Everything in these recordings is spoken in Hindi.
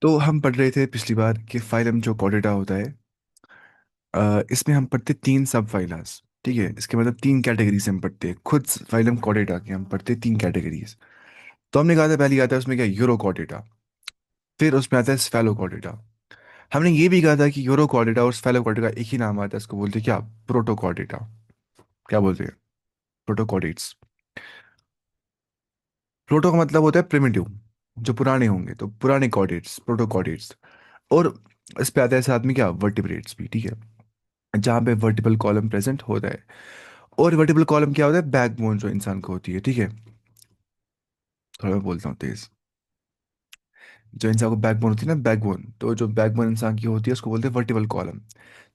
तो हम पढ़ रहे थे पिछली बार कि फाइलम जो कॉर्डेटा होता है, इसमें हम पढ़ते तीन सब फाइलस। ठीक है, इसके मतलब तीन कैटेगरीज हम पढ़ते हैं खुद। फाइलम कॉर्डेटा के हम पढ़ते तीन कैटेगरीज। तो हमने कहा था पहली आता है उसमें क्या, यूरो कॉर्डेटा। फिर उसमें आता है स्फेलो कॉर्डेटा। हमने ये भी कहा था कि यूरो कॉर्डेटा और स्फेलो कॉर्डेटा एक ही नाम आता है, इसको बोलते हैं क्या, प्रोटो कॉर्डेटा। क्या बोलते हैं, प्रोटो कॉर्डेट्स। प्रोटो का मतलब होता है प्रिमिटिव, जो पुराने होंगे, तो पुराने कॉर्डेट्स प्रोटो कॉर्डेट्स। और इस पे आता है साथ में क्या, वर्टिब्रेट्स भी। ठीक है, जहाँ पे वर्टिबल कॉलम प्रेजेंट होता है। और वर्टिबल कॉलम क्या होता है, बैकबोन जो इंसान को होती है। ठीक है, थोड़ा मैं बोलता हूँ तेज। जो इंसान को बैकबोन होती है ना, बैकबोन, तो जो बैकबोन इंसान की होती है उसको बोलते हैं वर्टिबल कॉलम।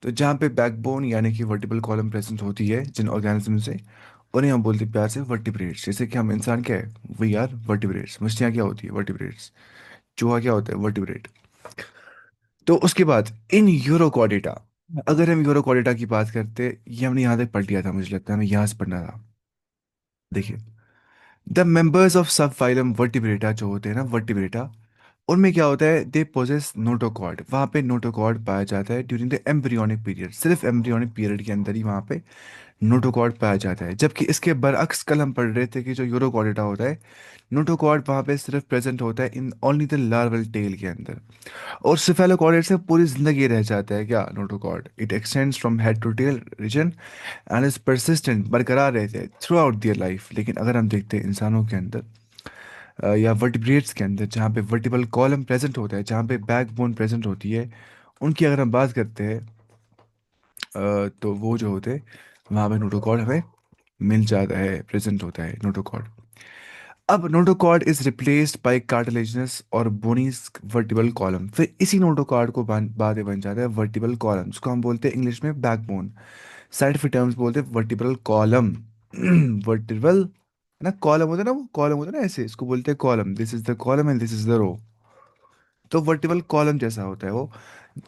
तो जहाँ पे बैकबोन यानी कि वर्टिबल कॉलम प्रेजेंट होती है जिन ऑर्गेनिज्म से, उन्हें हम बोलते हैं प्यार से वर्टिब्रेट्स। जैसे कि हम इंसान क्या है, वी आर वर्टिब्रेट्स। मछलियाँ क्या होती है, वर्टिब्रेट्स। चूहा क्या होता है, वर्टिब्रेट। तो उसके बाद इन यूरोकॉर्डेटा, अगर हम यूरोकॉर्डेटा की बात करते, ये हमने यहाँ तक पढ़ लिया था, मुझे लगता है हमें यहाँ से पढ़ना था। देखिए, द मेंबर्स ऑफ सब फाइलम वर्टिब्रेटा जो होते हैं ना, वर्टिब्रेटा, उनमें क्या होता है, दे पोजेस नोटोकॉर्ड। वहाँ पे नोटोकॉर्ड पाया जाता है ड्यूरिंग द एम्ब्रियोनिक पीरियड। सिर्फ एम्ब्रियोनिक पीरियड के अंदर ही वहाँ पे नोटोकॉर्ड पाया जाता है। जबकि इसके बरअक्स कल हम पढ़ रहे थे कि जो यूरोकॉर्डेटा होता है, नोटोकॉर्ड वहाँ पे सिर्फ प्रेजेंट होता है in only the larval tail के अंदर। और सिफेलोकॉर्ड से पूरी जिंदगी रह जाता है क्या, notochord. It extends from head to tail region and is persistent, बरकरार रहते हैं थ्रू आउट दियर लाइफ। लेकिन अगर हम देखते हैं इंसानों के अंदर, या वर्टिब्रेट्स के अंदर, जहाँ पे वर्टिबल कॉलम प्रेजेंट होता है, जहाँ पे बैकबोन प्रेजेंट होती है, उनकी अगर हम बात करते हैं, तो वो जो होते हैं, वहाँ पे नोटोकॉर्ड हमें मिल जाता है, प्रेजेंट होता है नोटोकॉर्ड। अब notochord is replaced by cartilaginous और बोनी वर्टिबल कॉलम। फिर इसी नोटोकॉर्ड को बाद में बन जाता है वर्टिबल कॉलम, जिसको हम बोलते हैं इंग्लिश में बैकबोन। साइंटिफिक टर्म्स बोलते हैं वर्टिबल कॉलम। वर्टिबल है ना, कॉलम होता है ना, वो कॉलम होता है ना ऐसे, इसको बोलते हैं column. This is the column and this is the row. तो वर्टिबल कॉलम जैसा होता है वो,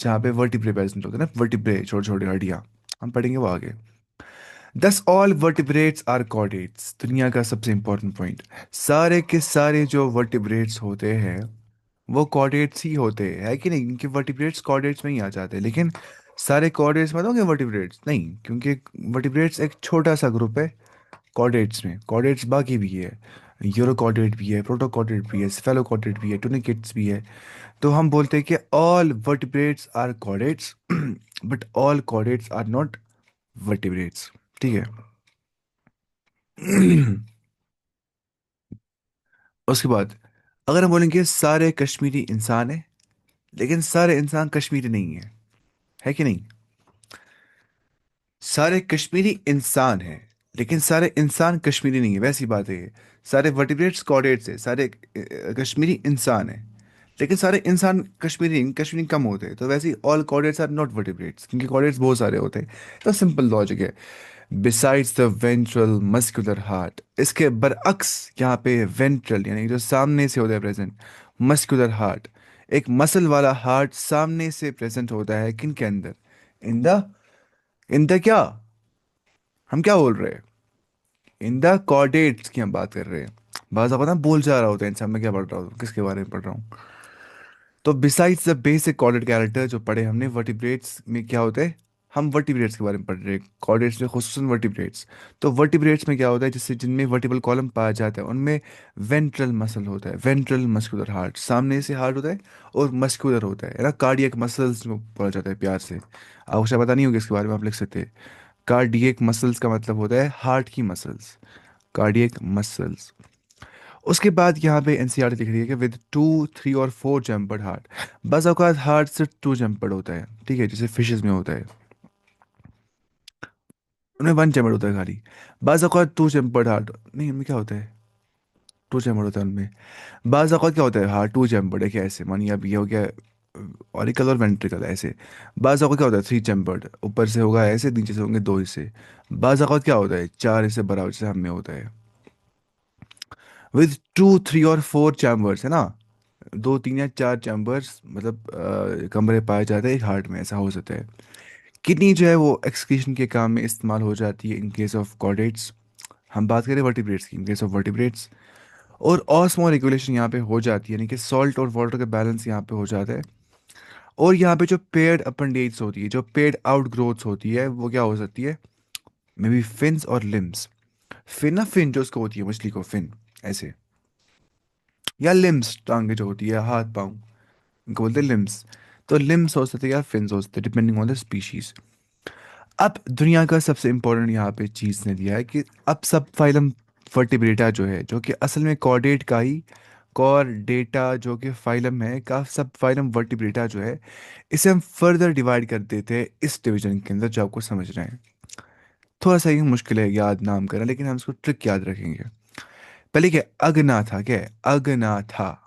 जहाँ पे वर्टिब्रे प्रेजेंट होते हैं ना, वर्टिब्रे छोटे छोटे हड्डियाँ। हम पढ़ेंगे वो आगे। दस ऑल वर्टिब्रेट्स आर कॉर्डेट्स। दुनिया का सबसे इंपॉर्टेंट पॉइंट, सारे के सारे जो वर्टिब्रेट्स होते हैं वो कॉर्डेट्स ही होते हैं, है कि नहीं? क्योंकि वर्टिब्रेट्स कॉर्डेट्स में ही आ जाते हैं। लेकिन सारे कॉर्डेट्स में होंगे वर्टिब्रेट्स नहीं, क्योंकि वर्टिब्रेट्स एक छोटा सा ग्रुप है कॉर्डेट्स में। कॉर्डेट्स बाकी भी है, यूरोकॉर्डेट भी है, प्रोटोकॉर्डेट भी है, स्फेलोकॉर्डेट भी है, टूनिकेट्स भी है। तो हम बोलते हैं कि all vertebrates are chordates, but all chordates are not vertebrates. ठीक है। उसके बाद अगर हम बोलेंगे सारे कश्मीरी इंसान है, लेकिन सारे इंसान कश्मीरी नहीं है कि नहीं? सारे कश्मीरी इंसान हैं, लेकिन सारे इंसान कश्मीरी नहीं है, वैसी बात है ये। सारे वर्टिब्रेट्स कॉर्डेट्स है, सारे कश्मीरी इंसान है, लेकिन सारे इंसान कश्मीरी नहीं, कश्मीरी कम होते हैं। तो वैसे ही all chordates are not vertebrates, क्योंकि कॉर्डेट्स बहुत सारे होते हैं। तो सिंपल लॉजिक है। Besides the ventral muscular heart, इसके बरअक्स यहाँ पे वेंट्रल यानी जो सामने से होता है प्रेजेंट, मस्कुलर हार्ट, एक मसल वाला हार्ट सामने से प्रेजेंट होता है किन के अंदर, इन द क्या, हम क्या बोल रहे हैं, इन द कॉर्डेट्स की हम बात कर रहे हैं। बाज़ पता बोल जा रहा होता है इंसान, मैं क्या पढ़ रहा हूँ, किसके बारे में पढ़ रहा हूँ। तो besides the basic chordate character जो पढ़े हमने, वर्टिब्रेट्स में क्या होता है, हम वर्टिब्रेट्स के बारे में पढ़ रहे हैं, कॉर्डेट्स में खुसूसन वर्टिब्रेट्स। तो वर्टिब्रेट्स में क्या होता है, जिससे जिनमें वर्टिबल कॉलम पाया जाता है उनमें वेंट्रल मसल होता है, वेंट्रल मस्कुलर हार्ट, सामने से हार्ट होता है। और मस्कुलर होता है ना, कार्डियक मसल्स जो बोला जाता है प्यार से। आपको शायद पता नहीं होगा इसके बारे में, आप लिख सकते हैं। कार्डियक मसल्स का मतलब होता है हार्ट की मसल्स, कार्डियक मसल्स। उसके बाद यहाँ पे एनसीईआरटी लिख रही है कि विद 2, 3 और 4 जम्पर्ड हार्ट। बस औकात हार्ट सिर्फ 2 जम्पर्ड होता है, ठीक है, जैसे फिशेस में होता है, उनमें 1 जम्पर्ड होता है खाली। बस औकात 2 जम्पर्ड हार्ट नहीं, उनमें क्या होता है, 2 जम्पर्ड होता है उनमें। बस औकात क्या होता है, हार्ट 2 जम्पर्ड है, क्या ऐसे मानिए अब ये हो गया ऑरिकल और वेंट्रिकल ऐसे। बाज़ अवत क्या होता है, 3 चैम्बर्ड, ऊपर से होगा ऐसे, नीचे से होंगे 2 हिस्से। बाज़ अवत क्या होता है, 4 हिस्से बराबर, जैसे हम में होता है। विद 2, 3 और 4 चैम्बर्स है ना, 2, 3 या 4 चैम्बर्स, मतलब कमरे पाए जाते हैं एक हार्ट में, ऐसा हो सकता है। किडनी जो है वो एक्सक्रीशन के काम में इस्तेमाल हो जाती है इन केस ऑफ कॉर्डेट्स। हम बात करें वर्टिब्रेट्स की, इन केस ऑफ वर्टिब्रेट्स। और ऑस्मो रेगुलेशन यहाँ पे हो जाती है, यानी कि सॉल्ट और वाटर का बैलेंस यहाँ पे हो जाता है। और यहाँ पे जो पेड अपेंडेज होती है, जो पेड आउट ग्रोथ्स होती है, वो क्या हो सकती है? मे बी फिन्स और लिम्स। फिन ना, फिन जो उसको होती है मछली को, फिन ऐसे। या लिम्स, टांगे जो होती है, हाथ पाँव, इनको बोलते हैं लिम्स। तो लिम्स हो सकते हैं या फिन्स हो सकते हैं, डिपेंडिंग ऑन द स्पीशीज। अब दुनिया का सबसे इंपॉर्टेंट यहाँ पे चीज़ ने दिया है कि अब सब फाइलम वर्टिब्रेटा जो है, जो कि असल में कॉर्डेट का ही, कॉर्डेटा जो कि फाइलम है का सब फाइलम वर्टिब्रेटा जो है, इसे हम फर्दर डिवाइड कर देते हैं इस डिवीजन के अंदर, जो आपको समझ रहे हैं। थोड़ा सा ये मुश्किल है याद नाम करना, लेकिन हम इसको ट्रिक याद रखेंगे। पहले क्या, अग्नाथा क्या है? अग्नाथा।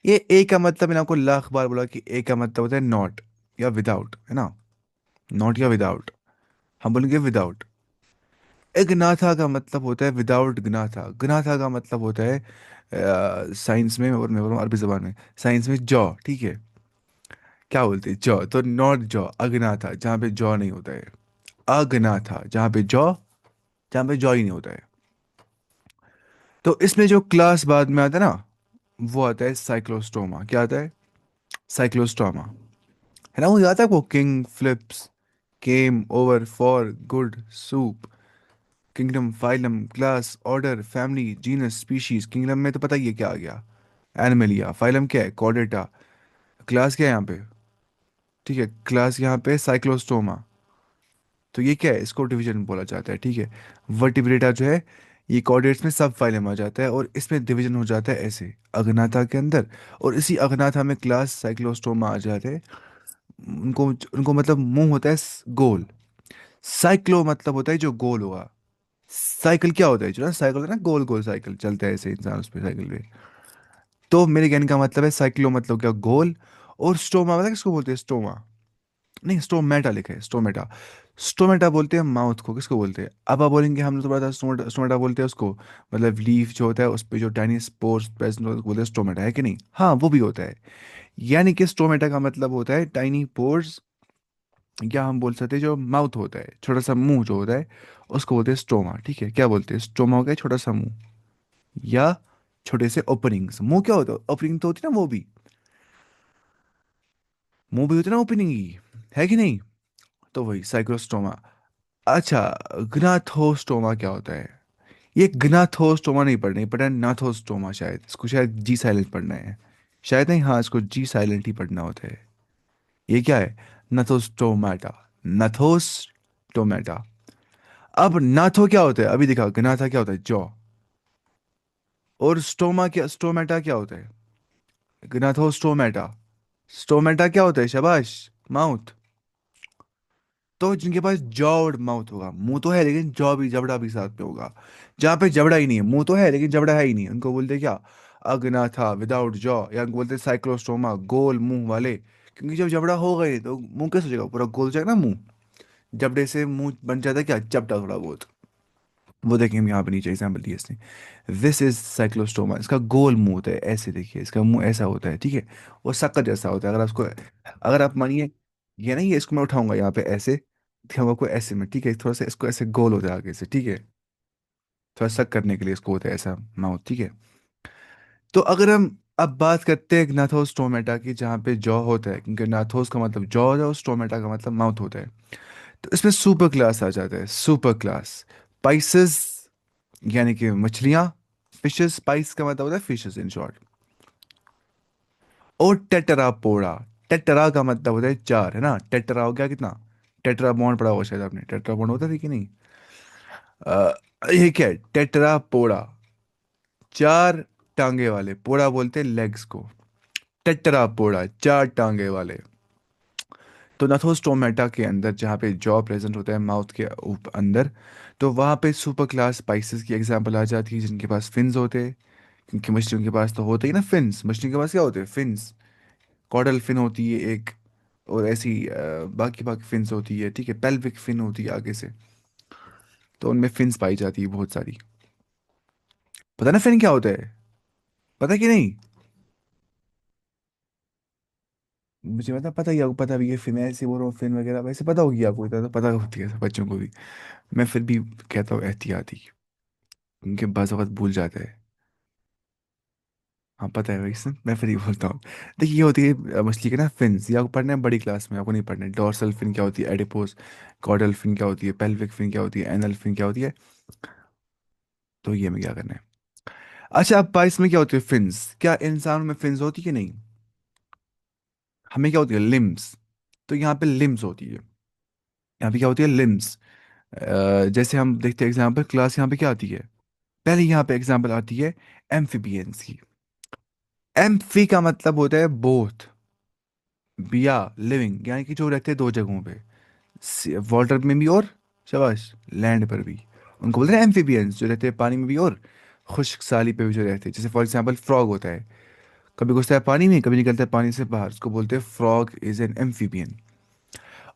ये ए का मतलब मैंने आपको लाख बार बोला कि ए का मतलब होता है नॉट या विदाउट, है ना? नॉट या विदाउट, हम बोलेंगे विदाउट। गनाथा का मतलब होता है विदाउट गनाथा। गनाथा का मतलब होता है साइंस में, और मैं बोल रहा हूँ अरबी जबान में, साइंस में जॉ, ठीक है? क्या बोलते हैं? जॉ। तो नॉट जॉ, अगनाथा जहाँ पे जॉ नहीं होता है। अगनाथा जहाँ पे जॉ, जहाँ पे जॉ ही नहीं होता है। तो इसमें जो क्लास बाद में आता है ना, वो आता है साइक्लोस्टोमा। क्या आता है? साइक्लोस्टोमा। है ना? वो याद है आपको, king flips, came over for good soup, kingdom, phylum, class, order, family, genus, species. Kingdom में तो पता ही है क्या आ गया, एनिमलिया। फाइलम क्या है? कॉर्डेटा। क्लास क्या है यहाँ पे? ठीक है, क्लास यहाँ पे साइक्लोस्टोमा। तो ये क्या है? इसको डिवीजन बोला जाता है, ठीक है? वर्टिब्रेटा जो है, ये कॉर्डेट्स में सब फाइलम आ जाता है, और इसमें डिवीजन हो जाता है ऐसे, अग्नाथा के अंदर। और इसी अग्नाथा में क्लास साइक्लोस्टोमा आ जाते हैं। उनको उनको मतलब मुंह होता है गोल। साइक्लो मतलब होता है जो गोल होगा। साइकिल क्या होता है? जो ना साइकिल होता है ना, गोल गोल साइकिल चलता है ऐसे इंसान उस पे, साइकिल पे। तो मेरे कहने का मतलब है साइक्लो मतलब क्या, गोल। और स्टोमा मतलब किसको बोलते हैं? स्टोमा नहीं, स्टोमेटा लिखा है, स्टोमेटा। स्टोमेटा बोलते हैं माउथ को। किसको बोलते हैं? अब आप बोलेंगे हमने तो पता, स्टोमेटा, स्टोमेटा बोलते हैं उसको, मतलब लीफ जो होता है उस पे जो टाइनी स्पोर्स प्रेजेंट होता है उसको बोलते हैं स्टोमेटा, है कि नहीं? हाँ, वो भी होता है। यानी कि स्टोमेटा का मतलब होता है टाइनी पोर्स, या हम बोल सकते हैं जो माउथ होता है, छोटा सा मुंह जो होता है, उसको बोलते हैं स्टोमा, ठीक है? क्या बोलते हैं? स्टोमा हो गया छोटा सा मुंह, या छोटे से ओपनिंग्स। मुंह क्या होता है? ओपनिंग तो होती है ना, वो भी, मुंह भी होती है ना ओपनिंग ही, है कि नहीं? तो वही साइक्लोस्टोमा। अच्छा, ग्नाथोस्टोमा क्या होता है? ये ग्नाथोस्टोमा नहीं पढ़ना, ये पढ़ना है नाथोस्टोमा, शायद इसको शायद जी साइलेंट पढ़ना है। शायद नहीं, हाँ, इसको जी साइलेंट ही पढ़ना होता है। ये क्या है? नथोस्टोमाटा। नथोस्टोमाटा। अब नाथो क्या होता है? अभी दिखा, ग्नाथा क्या होता है? जॉ। और स्टोमा क्या, स्टोमेटा क्या होता है? ग्नाथोस्टोमेटा। स्टोमेटा क्या होता है? शाबाश, माउथ। तो जिनके पास जॉ और माउथ होगा, मुंह तो है लेकिन जॉ भी, जबड़ा भी साथ में होगा। जहाँ पे जबड़ा ही नहीं है, मुंह तो है लेकिन जबड़ा है ही नहीं, उनको बोलते हैं क्या? अग्नाथा विदाउट जॉ, या उनको बोलते हैं साइक्लोस्टोमा, गोल मुंह वाले। क्योंकि जब जबड़ा हो गए तो मुंह कैसे हो जाएगा? पूरा गोल हो जाएगा ना मुंह। जबड़े से मुंह बन जाता है क्या? चपटा थोड़ा बहुत। वो देखें, हम यहाँ पे नीचे एग्जाम्पल दिए इसने। This is Cyclostoma. इसका गोल मुंह होता है ऐसे, देखिए इसका मुंह ऐसा होता है, ठीक है? वो शक्कर जैसा होता है। अगर आप उसको, अगर आप मानिए, ये नहीं, ये इसको मैं उठाऊंगा यहाँ पे ऐसे, दिखाऊंगा को ऐसे में, ठीक है? थोड़ा सा इसको ऐसे गोल हो जाए आगे से, ठीक है? थोड़ा शक करने के लिए इसको होता है ऐसा माउथ, ठीक है? तो अगर हम अब बात करते हैं नाथोस्टोमेटा की, जहाँ पे जॉ होता है, क्योंकि नाथोस का मतलब जॉ है और स्टोमेटा का मतलब माउथ होता है। तो इसमें सुपर क्लास आ जाता है, सुपर क्लास। पाइसेस, यानी कि मछलियाँ। फिशेस, स्पाइस का मतलब होता है फिशेस इन शॉर्ट। और टेटरापोडा। टेटरा का मतलब होता है चार, है ना? टेटरा हो गया कितना? टेट्रा बॉन्ड पढ़ा हुआ शायद आपने, टेट्रा बॉन्ड होता है कि नहीं? ये क्या है? टेटरापोडा। चार टांगे वाले, पोड़ा बोलते हैं लेग्स को। टेटरापोडा, चार टांगे वाले। तो नथोस्टोमेटा के अंदर जहाँ पे जॉ प्रेजेंट होता है माउथ के अंदर, तो वहाँ पे सुपर क्लास स्पाइसेस की एग्जांपल आ जाती है, जिनके पास फिन्स होते हैं। क्योंकि मछलियों के पास तो होते ही ना फिन्स, मछलियों के पास क्या होते हैं? फिन्स। कॉडल फिन होती है एक, और ऐसी बाकी बाकी फिन्स होती है, ठीक है? पेल्विक फिन होती है आगे से। तो उनमें फिन्स पाई जाती है बहुत सारी। पता ना फिन क्या होता है? पता कि नहीं? मुझे मतलब पता ही है, आपको पता भी है, फिन ऐसे बोल रहा हूँ, फिन वगैरह वैसे पता होगी आपको, इतना तो पता होती है बच्चों को भी। मैं फिर भी कहता हूँ एहतियाती, क्योंकि बस वक्त भूल जाते हैं। हाँ पता है भाई सर, मैं फिर ही बोलता हूँ। देखिए ये होती है मछली के ना फिन्स, ये आपको पढ़ना है बड़ी क्लास में, आपको नहीं पढ़ना है। डोर्सल फिन क्या होती है, एडिपोस, कॉर्डल फिन क्या होती है, पेल्विक फिन क्या होती है, एनल फिन क्या होती है। तो ये हमें क्या करना है। अच्छा अब बाईस में क्या होती है फिन्स, क्या इंसानों में फिन्स होती है नहीं। हमें क्या होती है लिम्स। तो यहाँ पे लिम्स होती है, यहाँ पे क्या होती है लिम्स। जैसे हम देखते हैं एग्जाम्पल, क्लास यहाँ पे क्या आती है, पहले यहाँ पे एग्जाम्पल आती है एम्फीबियंस की। एम्फी का मतलब होता है बोथ, बिया लिविंग, यानी कि जो रहते हैं दो जगहों पे, वाटर में भी और शाबाश लैंड पर भी। उनको बोलते हैं एम्फीबियंस, जो रहते हैं पानी में भी और खुश्क साली पे भी जो रहते हैं। जैसे फॉर एग्जाम्पल फ्रॉग होता है, कभी घुसता है पानी में, कभी निकलता है पानी से बाहर, उसको बोलते हैं फ्रॉग इज एन एम्फीबियन।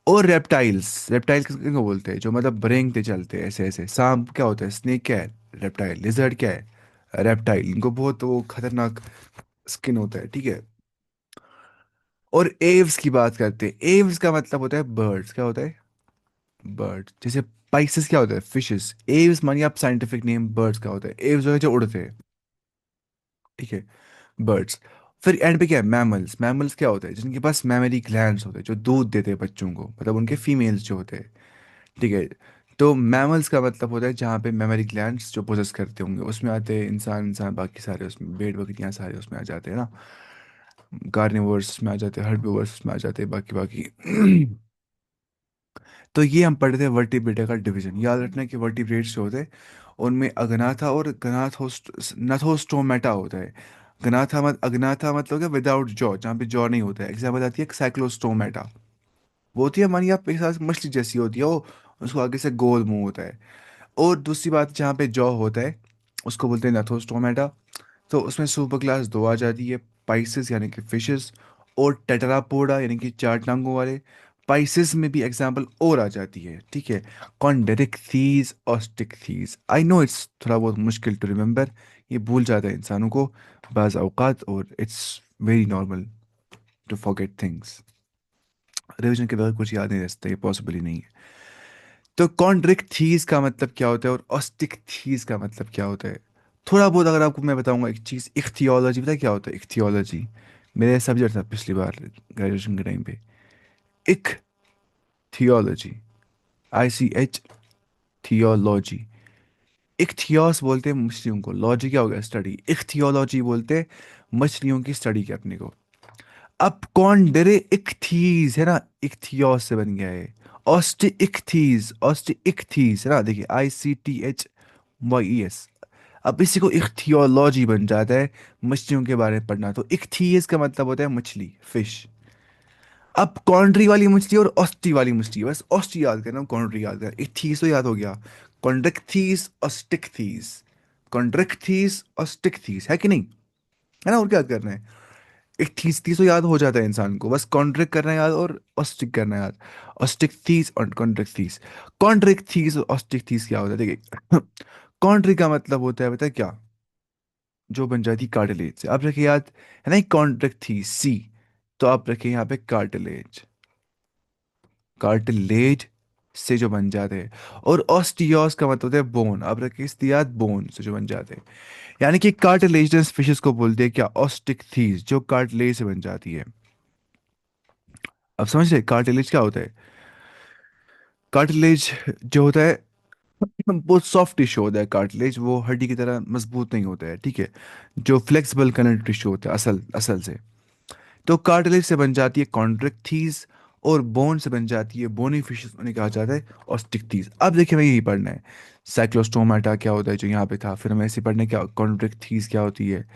और रेप्टाइल्स, रेप्टाइल्स किसको बोलते हैं, जो मतलब रेंगते चलते हैं ऐसे ऐसे। सांप क्या होता है, स्नेक क्या है, रेप्टाइल। लिजर्ड क्या है, रेप्टाइल। इनको बहुत वो खतरनाक स्किन होता है, ठीक है। और एव्स की बात करते हैं, एव्स का मतलब होता है बर्ड्स, क्या होता है, बर्ड। जैसे पाइसेस क्या होता है, फिशेस। एव्स मानिए आप साइंटिफिक नेम बर्ड्स का होता है, एव्स जो है जो उड़ते हैं, ठीक है, बर्ड्स। फिर एंड पे क्या है, मैमल्स। मैमल्स क्या होते हैं, जिनके पास मैमरी ग्लैंड्स होते हैं, जो दूध देते हैं बच्चों को, मतलब उनके फीमेल्स जो होते हैं, ठीक है। तो मैमल्स का मतलब होता है जहाँ पे मेमोरी ग्लैंड्स जो पोजेस करते होंगे, उसमें आते हैं इंसान, इंसान बाकी सारे उसमें, भेड़ बकरियाँ सारे उसमें आ जाते हैं ना। कार्निवोर्स में आ जाते हैं, हर्बिवोर्स में आ जाते हैं, बाकी बाकी। तो ये हम पढ़े थे वर्टिब्रेटा का डिवीजन। याद रखना कि वर्टिब्रेट्स जो होते हैं उनमें अग्नाथा और नथोस्टोमेटा होता है। अग्नाथा मतलब क्या, विदाउट जॉ, जहाँ पे जॉ नहीं होता है। एग्जाम्पल आती है साइक्लोस्टोमेटा, वो होती है हमारी आप एक साथ मछली जैसी होती है वो, उसको आगे से गोल मुंह होता है। और दूसरी बात, जहाँ पे जॉ होता है उसको बोलते हैं नथोस्टोमेटा। तो उसमें सुपर क्लास दो आ जाती है, पाइसेस यानी कि फिशेस, और टेट्रापोडा यानी कि चार टांगों वाले। पाइसेस में भी एग्जाम्पल और आ जाती है, ठीक है, कॉन्डेरिक्थीज और स्टिकथीज। आई नो इट्स थोड़ा बहुत मुश्किल टू रिमेंबर, ये भूल जाता है इंसानों को बाज अवकात, और it's very normal to forget things. Revision के बगैर कुछ याद नहीं रह सकता, ये पॉसिबल ही नहीं है। तो कॉन्ड्रिक्थीज का मतलब क्या होता है और ऑस्टिकथीज का मतलब क्या होता है, थोड़ा बहुत अगर आपको मैं बताऊंगा एक चीज़। इख्तियोलॉजी पता है क्या होता है, इख्तियोलॉजी मेरे सब्जेक्ट था पिछली बार ग्रेजुएशन के टाइम पे। इक थियोलॉजी, ICH, थियोलॉजी। इख्तियोस बोलते हैं मछलियों को, लॉजी क्या हो गया स्टडी, इख्तियोलॉजी बोलते हैं मछलियों की स्टडी करने को। अब कौन डरे, इक्थीज है ना, इक्थियोस से बन गया है। ऑस्टिइक्थीज, ऑस्टिइक्थीज है ना, देखिए ICTHYES। अब इसी को इख्थियोलॉजी बन जाता है, मछलियों के बारे में पढ़ना। तो इक्थीज का मतलब होता है मछली, फिश। अब कॉन्ट्री वाली मछली और ऑस्टी वाली मछली, बस ऑस्टी याद करना, कॉन्ट्री याद करना, इक्थीज तो याद हो गया। कॉन्ड्रिक्थीज और स्टिकथीज, कॉन्ड्रिक्थीज और स्टिकथीज है कि नहीं, है ना। और क्या करना है, एक थीस थीस तो याद हो जाता है इंसान को, बस कॉन्ट्रिक करना याद और ऑस्टिक करना याद। ऑस्टिक थीस और कॉन्ट्रिक थीस। कॉन्ट्रिक थीस और ऑस्टिक थीस क्या होता है, देखिए। कॉन्ट्रिक का मतलब होता है, पता है क्या, जो बन जाती है कार्टिलेज से। आप रखिए याद, है ना, कॉन्ट्रिक थीस सी, तो आप रखिए यहाँ पे कार्टिलेज, कार्टिलेज से जो बन जाते हैं। और ऑस्टियोस का मतलब होता है बोन, आप रखिए इसकी याद, बोन से जो बन जाते हैं। यानी कि कार्टिलेजनस फिशेस को बोलते हैं क्या, ऑस्टिक थीस, जो कार्टिलेज से बन जाती है। अब समझ रहे कार्टिलेज क्या होता है। कार्टिलेज जो होता है बहुत सॉफ्ट टिश्यू होता है, कार्टिलेज वो हड्डी की तरह मजबूत नहीं होता है, ठीक है। जो फ्लेक्सिबल कनेक्टिव टिश्यू होता है असल असल से। तो कार्टिलेज से बन जाती है कॉन्ड्रिक्थीज, और बोन से बन जाती है बोनी फिशेस, उन्हें कहा जाता है ऑस्टिकथीज। अब देखिए मैं यही पढ़ना है, साइक्लोस्टोमाटा क्या होता है जो यहाँ पे था, फिर हमें ऐसे पढ़ना है क्या, कॉन्ड्रिक्थीज क्या होती है,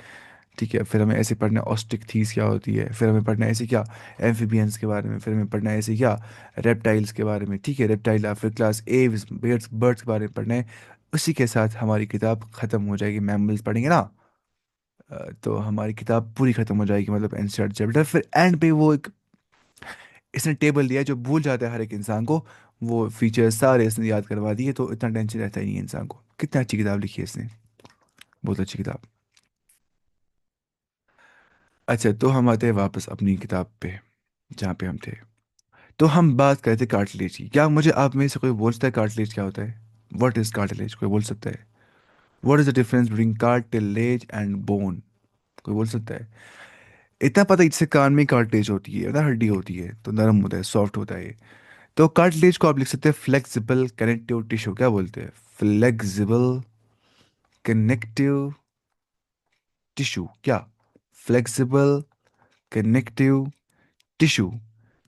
ठीक है। फिर हमें ऐसे पढ़ना है ऑस्टिक थीस क्या होती है, फिर हमें पढ़ना है ऐसे क्या, एम्फीबियंस के बारे में, फिर हमें पढ़ना है ऐसे क्या, रेप्टाइल्स के बारे में, ठीक है, रेप्टाइल, फिर क्लास एव्स, बर्ड्स, बर्ड्स के बारे में पढ़ना है। उसी के साथ हमारी किताब ख़त्म हो जाएगी, मैमल्स पढ़ेंगे ना। तो हमारी किताब पूरी ख़त्म हो जाएगी, मतलब इंसर्ट चैप्टर। फिर एंड पे वो एक इसने टेबल दिया है जो भूल जाता है हर एक इंसान को, वो फीचर्स सारे इसने याद करवा दिए, तो इतना टेंशन रहता ही नहीं है इंसान को। कितना अच्छी किताब लिखी है इसने, बहुत अच्छी किताब। अच्छा तो हम आते हैं वापस अपनी किताब पे, जहाँ पे हम थे। तो हम बात करते थे कार्टिलेज की। क्या मुझे आप में से कोई बोल सकता है कार्टिलेज क्या होता है, व्हाट इज कार्टिलेज, कोई बोल सकता है। What is the difference between cartilage and bone. कोई बोल सकता है? इतना पता है, इससे कान में कार्टिलेज होती है ना, हड्डी होती है, तो नरम होता है, सॉफ्ट होता है ये। तो कार्टिलेज को आप लिख सकते हैं फ्लेक्सिबल कनेक्टिव टिश्यू, क्या बोलते हैं? फ्लेक्सिबल कनेक्टिव टिश्यू, क्या? फ्लेक्सिबल कनेक्टिव टिश्यू,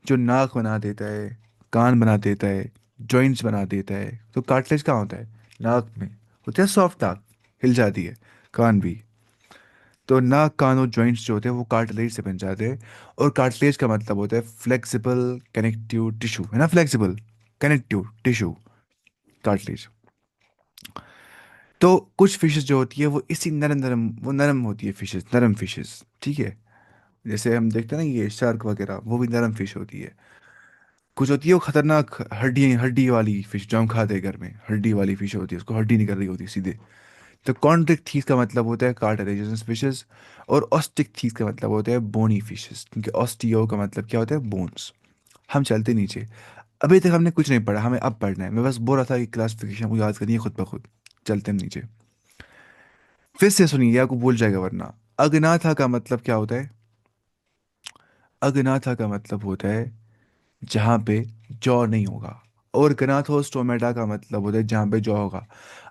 जो नाक बना देता है, कान बना देता है, जॉइंट्स बना देता है। तो कार्टिलेज कहाँ होता है? नाक में होता है, सॉफ्ट नाक, हिल जाती है, कान भी। तो नाक, कान और जॉइंट्स जो होते हैं वो कार्टिलेज से बन जाते हैं। और कार्टिलेज का मतलब होता है फ्लेक्सिबल कनेक्टिव टिश्यू, है ना, फ्लेक्सिबल कनेक्टिव टिश्यू, कार्टिलेज। तो कुछ फिशेस जो होती है वो इसी नरम नरम, वो नरम होती है फिशेस, नरम फिशेस, ठीक है। जैसे हम देखते हैं ना ये शार्क वगैरह, वो भी नरम फिश होती है। कुछ होती है वो खतरनाक हड्डी हड्डी वाली फिश, जो हम खाते हैं घर में, हड्डी वाली फिश होती है, उसको हड्डी निकल रही होती है सीधे। तो कॉन्ड्रिक थीथ का मतलब होता है कार्टिलेजिनस फिशेस। और ऑस्टिक थीथ का मतलब होता है बोनी फिशेस, क्योंकि ऑस्टियो का मतलब क्या होता है? बोन्स। हम चलते नीचे। अभी तक हमने कुछ नहीं पढ़ा, हमें अब पढ़ना है। मैं बस बोल रहा था कि क्लासिफिकेशन को याद करिए खुद ब खुद। चलते हैं नीचे। फिर से सुनिए, आपको भूल जाएगा वरना। अग्नाथा का मतलब क्या होता है? अग्नाथा का मतलब होता है जहाँ पे जौ नहीं होगा। और गनाथोस्टोमेटा का मतलब होता है जहाँ पे जौ होगा।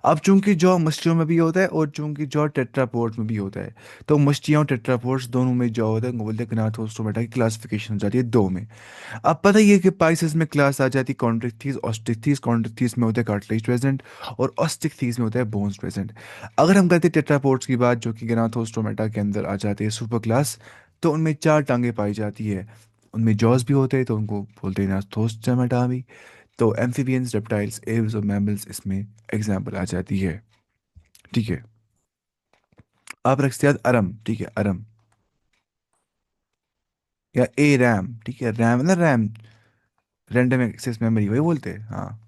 अब चूंकि जौ मछलियों में भी होता है और चूंकि जौ टेट्रापोड्स में भी होता है, तो मछलियों और टेट्रापोड्स दोनों में जौ होता है, उनको बोलते हैं गनाथोस्टोमेटा की क्लासिफिकेशन हो जाती है दो में। अब पता ही है कि पाइसेस में क्लास आ जाती है कॉन्ट्रिक्थीस, ऑस्टिकथीस। कॉन्ट्रिक्थीस में होता है कार्टिलेज प्रेजेंट, और ऑस्टिकथीस में होता है बोन्स प्रेजेंट। अगर हम करते हैं टेट्रापोड्स की बात, जो कि गनाथोस्टोमेटा के अंदर आ जाते हैं सुपर क्लास, तो उनमें चार टांगे पाई जाती है। उनमें जॉज भी होते हैं, तो उनको बोलते हैं नास्थोस्टोमेटा भी। तो एम्फीबियंस, रेप्टाइल्स, एव्स और मैमल्स इसमें एग्जाम्पल आ जाती है, ठीक है। आप रख सकते हैं अरम, ठीक है, अरम, या ए रैम, ठीक है, रैम ना, रैम रैंडम एक्सेस मेमोरी, वही बोलते हैं, हाँ।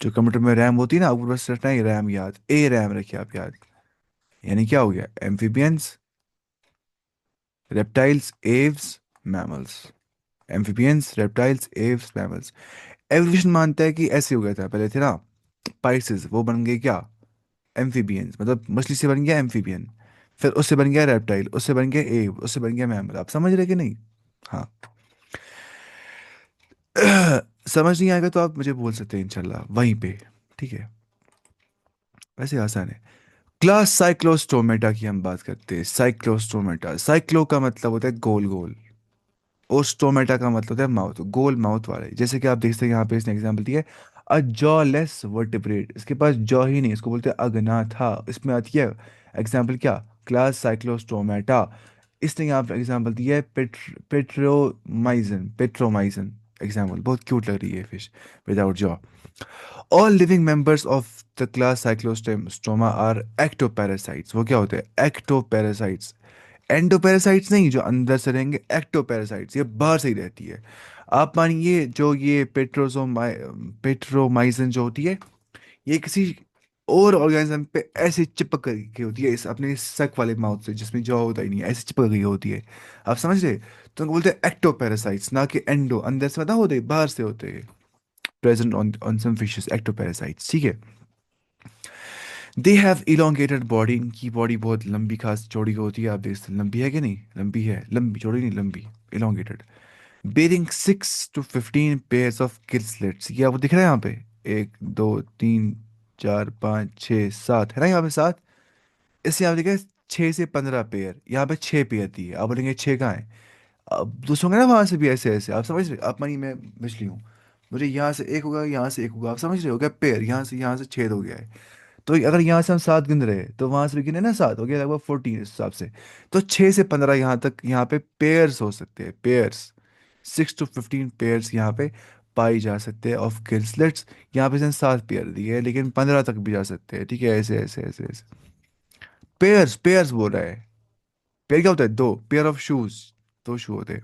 जो कंप्यूटर में रैम होती है ना, आपको बस रखना है रैम याद, ए रैम रखिए आप याद। यानी क्या हो गया? Amphibians, reptiles, Aves, mammals. Amphibians, reptiles, Aves, mammals. Evolution मानता है कि ऐसे हो गया था, पहले थे ना पाइसेस, वो बन गए क्या? एम्फीबियंस, मतलब मछली से बन गया एम्फीबियन। फिर उससे बन गया रेप्टाइल, उससे बन गया एव, उससे बन गया मैमल। आप समझ रहे कि नहीं? हाँ। समझ नहीं आएगा तो आप मुझे बोल सकते हैं इंशाल्लाह वहीं पे, ठीक है। वैसे आसान है। क्लास साइक्लोस्टोमेटा की हम बात करते हैं। साइक्लोस्टोमेटा, साइक्लो का मतलब होता है गोल गोल, और स्टोमेटा का मतलब होता है माउथ, गोल माउथ वाले। जैसे कि आप देखते हैं यहाँ पे इसने एग्जांपल दिया है, अ जॉलेस वर्टिब्रेट, इसके पास जॉ ही नहीं, इसको बोलते हैं अग्नाथा। इसमें आती है एग्जांपल क्या? Class cyclostomata. इसने यहाँ पे एग्जांपल दिया है पेट्रोमाइजन, पेट्रोमाइजन। एग्जाम्पल, बहुत क्यूट लग रही है fish without jaw. All living members of the class cyclostoma are ectoparasites. वो क्या होते हैं? एक्टोपैरासाइट्स। एंडोपैरासाइट्स नहीं, जो अंदर से रहेंगे, एक्टोपैरासाइट्स ये बाहर से ही रहती है। आप मानिए जो ये पेट्रोमाइजन जो होती है, ये किसी और ऑर्गेनिज्म पे ऐसे चिपक के होती है, इस अपने सक वाले माउथ से, जिसमें जौ होता ही नहीं है, ऐसे चिपक गई होती है। आप समझ रहे? तो उनको बोलते हैं एक्टोपैरासाइट्स, ना कि एंडो, अंदर से पता होते, बाहर से होते हैं। Present on some fishes, ectoparasites, ठीक है। दे हैव इलोंगेटेड बॉडी, इनकी बॉडी बहुत लंबी खास चौड़ी होती है। आप देख सकते हैं, लंबी है कि नहीं? लंबी है, लंबी, चौड़ी नहीं, लंबी, elongated. Bearing 6 to 15 pairs of gill slits, ये आपको दिख रहा है यहाँ पे? 1 2 3 4 5 6 7, है ना यहाँ पे 7। इससे यहाँ पे देखा 6 से 15 पेयर, यहाँ पे 6 पेयर दी है। आप बोलेंगे 6 कहाँ है? अब दूसरों के ना वहां से भी ऐसे ऐसे, आप समझ रहे? आप मानिए मैं मछली हूँ, मुझे यहाँ से एक होगा, यहाँ से एक होगा, आप समझ रहे हो क्या? पेयर, यहाँ से छेद हो गया है। तो अगर यहाँ से हम 7 गिन रहे हैं, तो वहां से भी गिने ना 7, हो गया लगभग 14 इस हिसाब से। तो 6 से 15 यहाँ तक, यहाँ पे पेयर्स हो सकते हैं, पेयर्स। 6 to 15 पेयर्स यहाँ पे पाई जा सकते हैं ऑफ गिल्सलेट्स। यहाँ पे 7 पेयर दिए है, लेकिन 15 तक भी जा सकते हैं, ठीक है, ऐसे ऐसे ऐसे ऐसे। पेयर्स, पेयर्स बोल रहा है। पेयर क्या होता है? दो पेयर ऑफ शूज, दो शू होते हैं,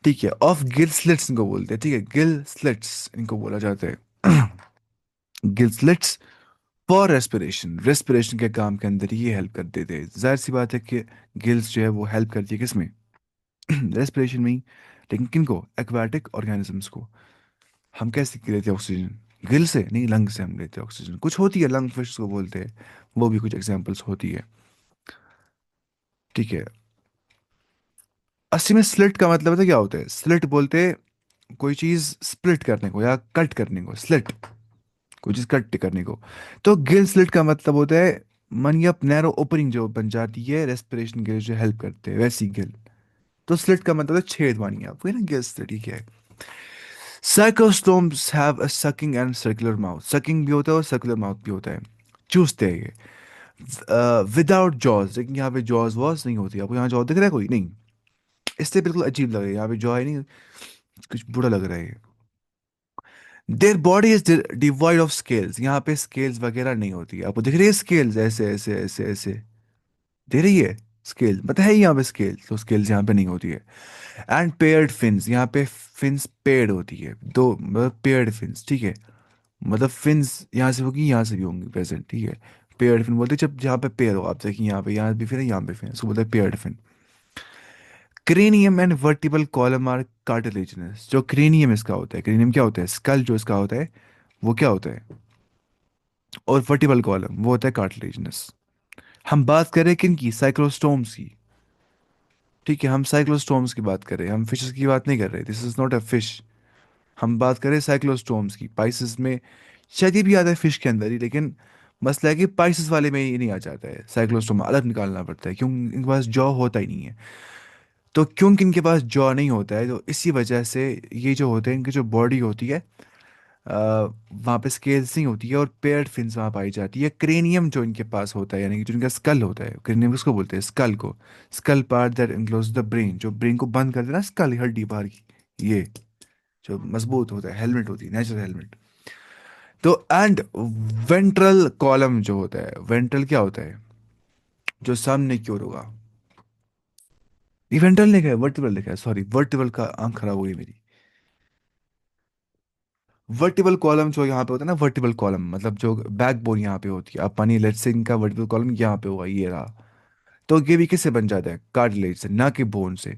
ठीक है। ऑफ गिल स्लिट्स इनको बोलते हैं, ठीक है, गिल स्लिट्स इनको बोला जाता है। Gill slits for respiration, respiration के काम के अंदर ये हेल्प कर देते हैं। जाहिर सी बात है कि गिल्स जो है वो हेल्प करती है किसमें? रेस्पिरेशन में ही। लेकिन किनको? एक्वाटिक ऑर्गेनिजम्स को। हम कैसे लेते हैं ऑक्सीजन? गिल से नहीं, लंग से हम लेते हैं ऑक्सीजन। कुछ होती है लंग फिश को बोलते हैं, वो भी कुछ एग्जांपल्स होती है। ठीक है। असली में स्लिट का मतलब पता क्या होता है? स्लिट बोलते हैं कोई चीज स्प्लिट करने को या कट करने को, स्लिट, कोई चीज कट करने को। तो गिल स्लिट का मतलब होता है मन या नैरो ओपनिंग जो बन जाती है रेस्पिरेशन के लिए जो हेल्प करते हैं, वैसी गिल। तो स्लिट का मतलब है छेद, मानिए आप, वही ना गिल स्लिट, ठीक है। Cyclostomes have a sucking and circular mouth, sucking भी होता है और सर्कुलर माउथ भी होता है, चूसते हैं ये, विदाउट जॉज। लेकिन यहाँ पे जॉज वॉज नहीं होती। आपको यहाँ जॉ दिख रहा है कोई? नहीं। इससे बिल्कुल अजीब लग रहा है, यहाँ पे जॉ है नहीं, कुछ बुरा लग रहा है। Their body is divide of scales, यहाँ पे स्केल्स वगैरह नहीं होती है। आपको दिख रही है स्केल्स ऐसे ऐसे ऐसे ऐसे, दे रही है स्केल, मतलब है ही यहाँ पे स्केल, तो स्केल्स यहाँ पे नहीं होती है। एंड पेयर्ड फिन्स, यहाँ पे फिन्स पेयर्ड होती है, दो मतलब पेयर्ड फिन्स, ठीक है। मतलब फिन्स यहाँ से होगी, यहाँ से भी होंगी प्रेजेंट, ठीक है। पेयर्ड फिन बोलते हैं जब जहाँ पे पेयर हो, आप देखिए यहाँ भी फिर है, यहाँ पे फिर है, उसको बोलते हैं paired fin. Cranium and vertebral column are cartilaginous, जो क्रेनियम इसका होता है, क्रेनियम क्या होता है? स्कल जो इसका होता है वो क्या होता है? और वर्टिबल कॉलम वो होता है कार्टिलेजिनस। हम बात कर रहे हैं किन की? साइक्लोस्टोम्स की, ठीक है। हम साइक्लोस्टोम्स की बात कर रहे हैं, हम फिशेस की बात नहीं कर रहे। This is not a fish. हम बात करें साइक्लोस्टोम्स की, पाइसिस में शायद ये भी आता है फिश के अंदर ही, लेकिन मसला है कि पाइसिस वाले में ये नहीं आ जाता है, साइक्लोस्टोमा अलग निकालना पड़ता है, क्योंकि इनके पास जॉ होता ही नहीं है। तो क्योंकि इनके पास जॉ नहीं होता है, तो इसी वजह से ये जो होते हैं, इनकी जो बॉडी होती है, वहाँ पे स्केल्स नहीं होती है और पेयर्ड फिन्स वहाँ पाई जाती है। क्रेनियम जो इनके पास होता है, यानी कि जो इनका स्कल होता है, क्रेनियम उसको बोलते हैं, स्कल को। Skull part that enclose the brain, जो ब्रेन को बंद कर देना, स्कल हड्डी बाहर की, ये जो मजबूत होता है, हेलमेट होती है, नेचुरल हेलमेट। तो एंड वेंट्रल कॉलम जो होता है, वेंट्रल क्या होता है? जो सामने की ओर होगा। ये वेंट्रल लिखा है, वर्टिबल लिखा है, सॉरी, वर्टिबल का आंख खराब हुई मेरी। वर्टिबल कॉलम जो यहाँ पे होता है ना, वर्टिबल कॉलम मतलब जो बैक बोन यहाँ पे होती है, अब पानी लेट्स से इनका वर्टिबल कॉलम यहाँ पे होगा, ये रहा। तो ये भी किससे बन जाता है? कार्टिलेज से, ना कि बोन से।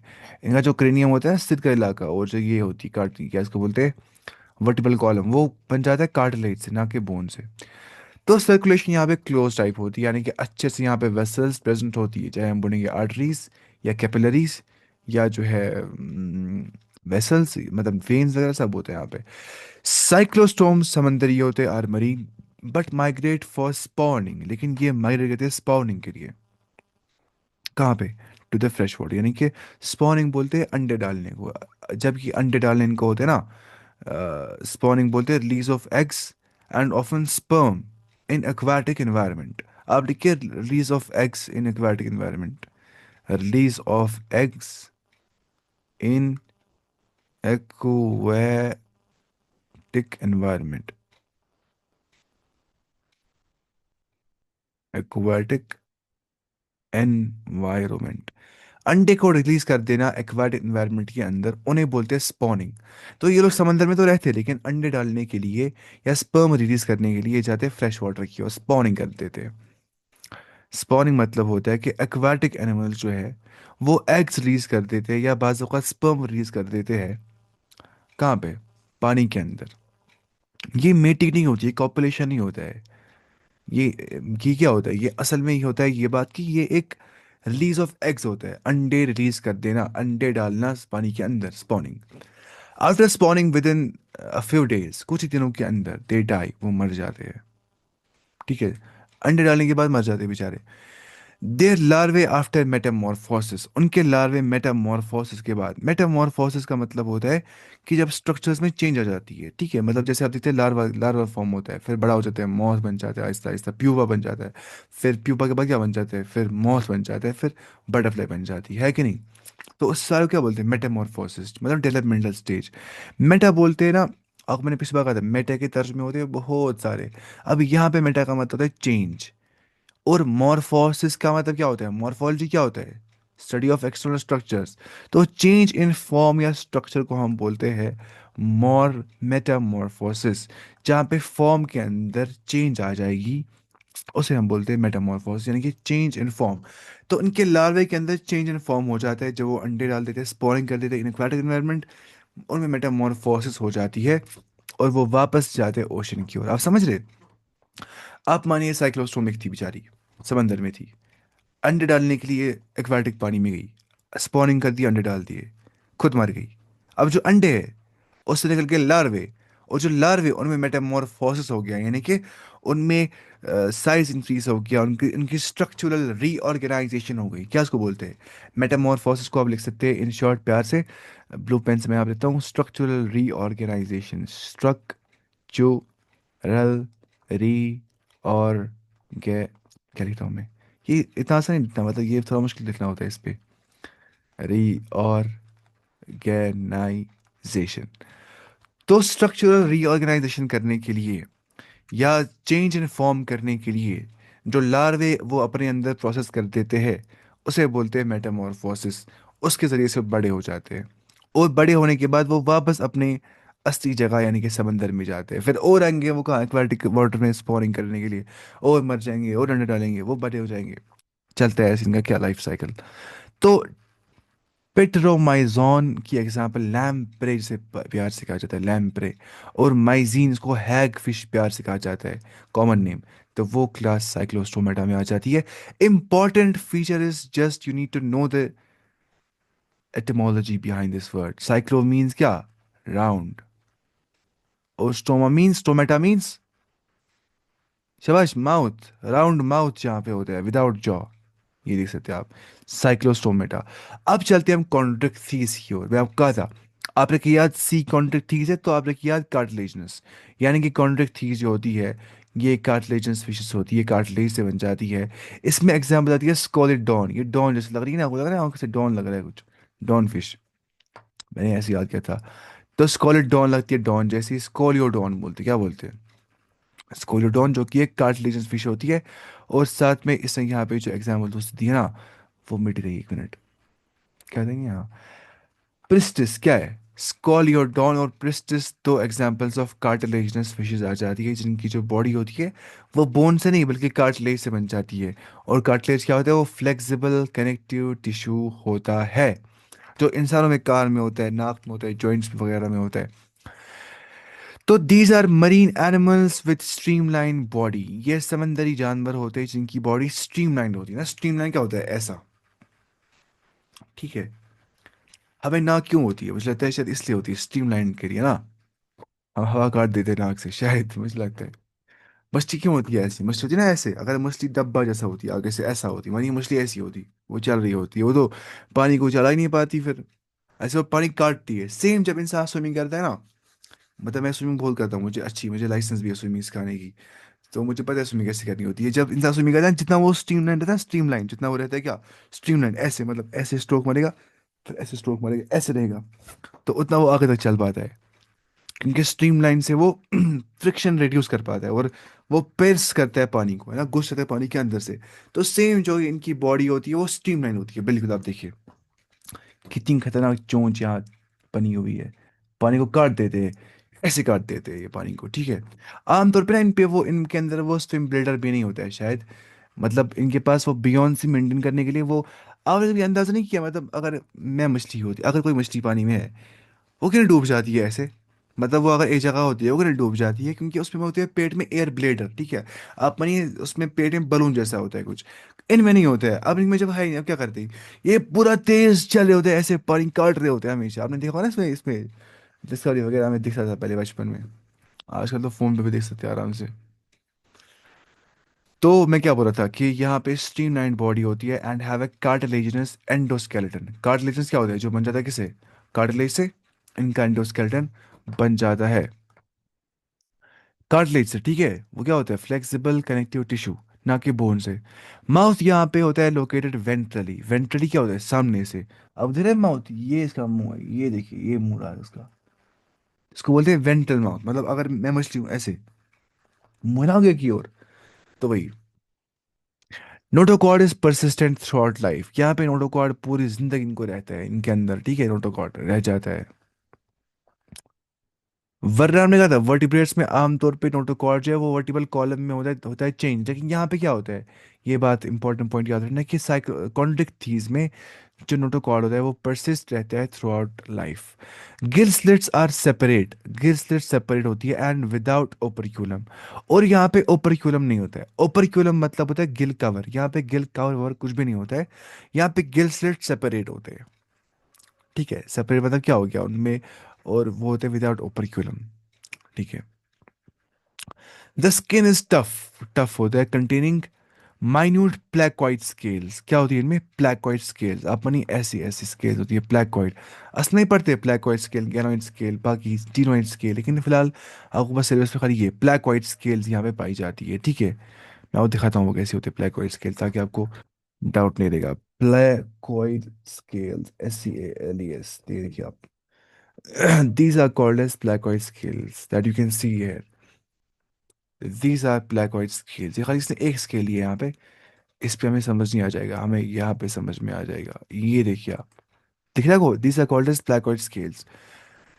इनका जो क्रेनियम होता है सिर का इलाका, और जो ये होती है कार्ट, क्या इसको बोलते हैं, वर्टिबल कॉलम, वो बन जाता है कार्टिलेज से, ना कि बोन से। तो सर्कुलेशन यहाँ पे क्लोज टाइप होती है, यानी कि अच्छे से यहाँ पे वेसल्स प्रेजेंट होती है, चाहे हम बोलेंगे आर्टरीज या कैपिलरीज, या जो है वेसल्स मतलब वेन्स वगैरह सब होते हैं यहाँ पे। साइक्लोस्टोम समंदरी होते हैं, are marine, but migrate for spawning, लेकिन ये माइग्रेट करते हैं स्पॉनिंग के लिए। कहाँ पे? टू द फ्रेश वाटर, यानी कि स्पॉनिंग बोलते हैं अंडे डालने को, जबकि अंडे डालने इनको होते हैं ना, स्पॉनिंग बोलते हैं release of eggs and often sperm in aquatic environment. आप लिखिए release of eggs in aquatic environment, release of eggs in aquatic environment, aquatic environment. अंडे को रिलीज कर देना एक्वाटिक एनवायरनमेंट के अंदर, उन्हें बोलते हैं स्पॉनिंग। तो ये लोग समंदर में तो रहते हैं, लेकिन अंडे डालने के लिए या स्पर्म रिलीज करने के लिए जाते हैं फ्रेश वाटर की और स्पॉनिंग कर देते हैं। स्पॉनिंग मतलब होता है कि एक्वाटिक एनिमल्स जो है वो एग्स रिलीज कर देते हैं या बाज़ औक़ात स्पर्म रिलीज कर देते हैं। कहाँ पे? पानी के अंदर। ये मेटिंग नहीं होती है, कॉपुलेशन नहीं होता है। ये ये क्या होता है? ये असल में ये होता है, ये बात कि ये एक रिलीज ऑफ एग्स होता है, अंडे रिलीज कर देना, अंडे डालना पानी के अंदर, spawning. After spawning with in a few days, कुछ ही दिनों के अंदर दे डाई, वो मर जाते हैं, ठीक है। अंडे डालने के बाद मर जाते हैं बेचारे। देर लार्वे आफ्टर मेटामॉर्फोसिस, उनके लार्वे मेटामॉर्फोसिस के बाद, मेटामॉर्फोसिस का मतलब होता है कि जब स्ट्रक्चर्स में चेंज आ जाती है, ठीक है। मतलब जैसे आप देखते हैं लार्वा, लार्वा फॉर्म होता है, फिर बड़ा हो जाता है, मॉस बन जाता है, आहिस्ता आहिस्ता प्यूपा बन जाता है, फिर प्यूपा के बाद क्या बन जाता है? फिर मॉस बन जाता है, फिर बटरफ्लाई बन जाती है कि नहीं? तो उस सारे को क्या बोलते हैं? मेटामॉर्फोसिस, मतलब डेवलपमेंटल स्टेज। मेटा बोलते हैं ना, आपको मैंने पिछली बार कहा था, मेटा के तर्जुमे होते हैं बहुत सारे। अब यहाँ पे मेटा का मतलब होता है चेंज, और मॉर्फोसिस का मतलब क्या होता है? मॉर्फोलॉजी क्या होता है? Study of external structures. तो चेंज इन फॉर्म या स्ट्रक्चर को हम बोलते हैं मॉर मेटामॉर्फोसिस। जहाँ पे फॉर्म के अंदर चेंज आ जाएगी, उसे हम बोलते हैं मेटामॉर्फोसिस, यानी कि चेंज इन फॉर्म। तो इनके लार्वे के अंदर चेंज इन फॉर्म हो जाता है, जब वो अंडे डाल देते हैं, स्पॉरिंग कर देते हैं इन एक्वाटिक एनवायरनमेंट, उनमें मेटामॉर्फोसिस हो जाती है, और वो वापस जाते हैं ओशन की ओर। आप समझ रहे? आप मानिए साइक्लोस्टोम एक थी बेचारी, समंदर में थी, अंडे डालने के लिए एक्वाटिक पानी में गई, स्पॉनिंग कर दिया, अंडे डाल दिए, खुद मर गई। अब जो अंडे है उससे निकल के लार्वे, और जो लार्वे उनमें मेटामॉर्फोसिस हो गया, यानी कि उनमें साइज इंक्रीज हो गया, उनकी उनकी स्ट्रक्चरल रीऑर्गेनाइजेशन हो गई। क्या उसको बोलते हैं? मेटामॉर्फोसिस को आप लिख सकते हैं इन शॉर्ट प्यार से, ब्लू पेन से मैं आप देता हूँ, स्ट्रक्चरल रीऑर्गेनाइजेशन, स्ट्रक्चरल री और गे, क्या लिखता हूँ मैं? ये इतना आसान नहीं लिखना, मतलब ये थोड़ा मुश्किल लिखना होता है इस पे, रीऑर्गेनाइजेशन। तो स्ट्रक्चरल रीऑर्गेनाइजेशन करने के लिए या चेंज इन फॉर्म करने के लिए जो लार्वे वो अपने अंदर प्रोसेस कर देते हैं, उसे बोलते हैं मेटामॉर्फोसिस। उसके ज़रिए से बड़े हो जाते हैं, और बड़े होने के बाद वो वापस अपने असली जगह यानी कि समंदर में जाते हैं। फिर और आएंगे वो कहाँ, एक्वाटिक वाटर में स्पॉनिंग करने के लिए, और मर जाएंगे और अंडे डालेंगे, वो बड़े हो जाएंगे। चलता है ऐसे इनका क्या लाइफ साइकिल। तो पेट्रोमाइजॉन की एग्जांपल लैम्प्रे से प्यार से कहा जाता है, लैम्प्रे। और माइजीन को हैग फिश प्यार से कहा जाता है, कॉमन नेम। तो वो क्लास साइक्लोस्टोमेटा में आ जाती है। Important feature is just you need to know the etymology behind this word. Cyclo means क्या? राउंड। और स्टोमा मीन्स, स्टोमेटा मीन्स, शाबाश, माउथ, राउंड माउथ जहाँ पे होता है विदाउट जॉ, ये देख सकते हैं आप, साइक्लोस्टोमेटा। अब चलते हैं हम कॉन्ड्रिक्थीस की ओर। मैं आपको कहा था, आप रखिए याद, सी कॉन्ड्रिक्थीस है तो आप रखिए याद कार्टिलेजिनस। यानी कि कॉन्ड्रिक्थीस जो होती है ये कार्टिलेजिनस फिशेस होती है, कार्टिलेज से बन जाती है। इसमें एग्जाम्पल आती है स्कोलिडॉन, ये डॉन जैसे लग रही है ना, आपको लग रहा है आंख से डॉन लग रहा है कुछ, डॉन फिश, मैंने ऐसे याद किया था। तो स्कोलिडॉन लगती है डॉन जैसी, स्कोलियोडॉन बोलते, क्या बोलते हैं? स्कोलियोडॉन, जो कि एक कार्टिलेजिनस फिश होती है। और साथ में इसने यहाँ पे जो एग्जाम्पल दोस्त दी है ना, वो मिट गई, एक मिनट, क्या देंगे यहाँ? प्रिस्टिस क्या है? स्कॉलियोडॉन और प्रिस्टिस दो एग्जांपल्स ऑफ कार्टिलेजिनस फिशेस आ जाती है, जिनकी जो बॉडी होती है वो बोन से नहीं बल्कि कार्टिलेज से बन जाती है। और कार्टिलेज क्या होता है? वो फ्लेक्सिबल कनेक्टिव टिश्यू होता है, जो इंसानों में कान में होता है, नाक में होता है, जॉइंट्स वगैरह में होता है। तो these are marine animals with streamline body. ये समंदरी जानवर होते हैं जिनकी बॉडी स्ट्रीमलाइन होती है ना। स्ट्रीमलाइन क्या होता है? ऐसा, ठीक है। हमें नाक क्यों होती है? मुझे लगता है शायद इसलिए होती है, स्ट्रीमलाइन के लिए ना, हम हवा काट देते हैं नाक से शायद, मुझे लगता है। मछली क्यों होती है ऐसी? मछली होती है ना ऐसे, अगर मछली डब्बा जैसा होती है आगे से ऐसा होती, मानी मछली ऐसी होती, वो चल रही होती है, वो तो पानी को चला ही नहीं पाती फिर, ऐसे वो पानी काटती है। सेम जब इंसान स्विमिंग करता है ना, मतलब मैं स्विमिंग बहुत करता हूँ, मुझे लाइसेंस भी है स्विमिंग सिखाने की, तो मुझे पता है स्विमिंग कैसे करनी होती है। जब इंसान स्विमिंग करता है, जितना वो स्ट्रीमलाइन रहता है, स्ट्रीमलाइन जितना वो रहता है क्या, स्ट्रीमलाइन ऐसे, मतलब ऐसे स्ट्रोक मारेगा, फिर ऐसे स्ट्रोक मारेगा, ऐसे रहेगा, तो उतना वो आगे तक चल पाता है, क्योंकि स्ट्रीमलाइन से वो फ्रिक्शन रिड्यूस कर पाता है, और वो पिर्स करता है पानी को, है ना, घुस जाता है पानी के अंदर से। तो सेम जो इनकी बॉडी होती है वो स्ट्रीमलाइन होती है, बिल्कुल। आप देखिए कितनी खतरनाक चोंच यहाँ बनी हुई है, पानी को काट देते हैं, ऐसे काट देते हैं ये पानी को, ठीक है। आमतौर पे ना इन पे वो, इनके अंदर वो स्विम ब्लेडर भी नहीं होता है शायद, मतलब इनके पास वो बियॉन्ड मेंटेन करने के लिए वो, आपने कभी अंदाजा नहीं किया, मतलब अगर मैं मछली होती, अगर कोई मछली पानी में है, वो क्यों डूब जाती है ऐसे? मतलब वो अगर एक जगह होती है वो क्यों डूब जाती है? क्योंकि उसमें होती है पेट में एयर ब्लेडर, ठीक है। आप मानिए उसमें पेट में बलून जैसा होता है कुछ, इनमें नहीं होता है। अब इनमें जब है नहीं, अब क्या करते हैं, ये पूरा तेज चल रहे होते हैं, ऐसे पानी काट रहे होते हैं हमेशा। आपने देखा होगा ना इसमें, डिस्कवरी वगैरह में दिखता था पहले बचपन में, आजकल तो फोन पे भी देख सकते हैं आराम से। तो मैं क्या बोल रहा था कि यहाँ पे स्ट्रीमलाइन बॉडी होती है and have a cartilaginous endoskeleton. Cartilaginous क्या होता है? जो बन जाता है किसे? कार्टिलेज से। इनका एंडोस्केलेटन बन जाता है कार्टिलेज से, ठीक है। वो क्या होता है? फ्लेक्सिबल कनेक्टिव टिश्यू, ना कि बोन से। माउथ यहाँ पे होता है लोकेटेड वेंट्रली। वेंट्रली क्या होता है? सामने से। अब धीरे माउथ, ये इसका मुंह है, ये देखिए ये मुंह रहा है उसका, इसको बोलते हैं वेंट्रल माउथ। मतलब अगर मैं मछली हूँ ऐसे, मुंह ना आगे की ओर, तो वही। Notochord is persistent through out life. यहाँ पे नोटोकॉर्ड पूरी जिंदगी इनको रहता है इनके अंदर, ठीक है, नोटोकॉर्ड रह जाता है। वरना हमने कहा था वर्टिब्रेट्स में आमतौर पे नोटोकॉर्ड जो है वो वर्टिबल कॉलम में होता है चेंज, लेकिन यहाँ पे क्या होता है, ये बात इंपॉर्टेंट पॉइंट याद रखना कि साइकोकॉन्ड्रिक थीस में जो नोटोकॉर्ड होता है वो परसिस्ट रहता है throughout life. Gill slits are separate, gill slits separate होती है एंड विदाउट ओपरक्यूलम। और यहाँ पे ओपरक्यूलम नहीं होता है, ओपरक्यूलम मतलब होता है गिल कवर, यहाँ पे गिल कवर कुछ भी नहीं होता है, यहाँ पे गिल स्लिट सेपरेट होते हैं। ठीक है, सेपरेट मतलब क्या हो गया उनमें, और वो होते हैं विदाउट ओपरक्यूलम। ठीक है। The skin is tough, tough होता है, कंटेनिंग माइन्यूट प्लैक्वाइट स्केल्स। क्या होती है इनमें, प्लैक्वाइट स्केल्स, अपनी ऐसी ऐसी स्केल्स होती है प्लैक्वाइट। असल में पढ़ते हैं प्लैक्वाइट स्केल, गैनोइड स्केल, बाकी टीनोइड स्केल, लेकिन फिलहाल आपको बस सिलेबस में खाली ये प्लैक्वाइट स्केल्स यहाँ पे पाई जाती है। ठीक है, मैं वो दिखाता हूँ वो कैसे होते हैं प्लैक्वाइट स्केल, ताकि आपको डाउट नहीं रहेगा। प्लैक्वाइट स्केल्स, SCALES, ये देखिए आप। These are called as placoid scales that you can see here. These are placoid scales। ये खाली इसने एक स्केल लिया है यहाँ पे, इस पे हमें समझ नहीं आ जाएगा, हमें यहाँ पे समझ में आ जाएगा। ये देखिए आप, दिख रहा है को, these are called as placoid scales.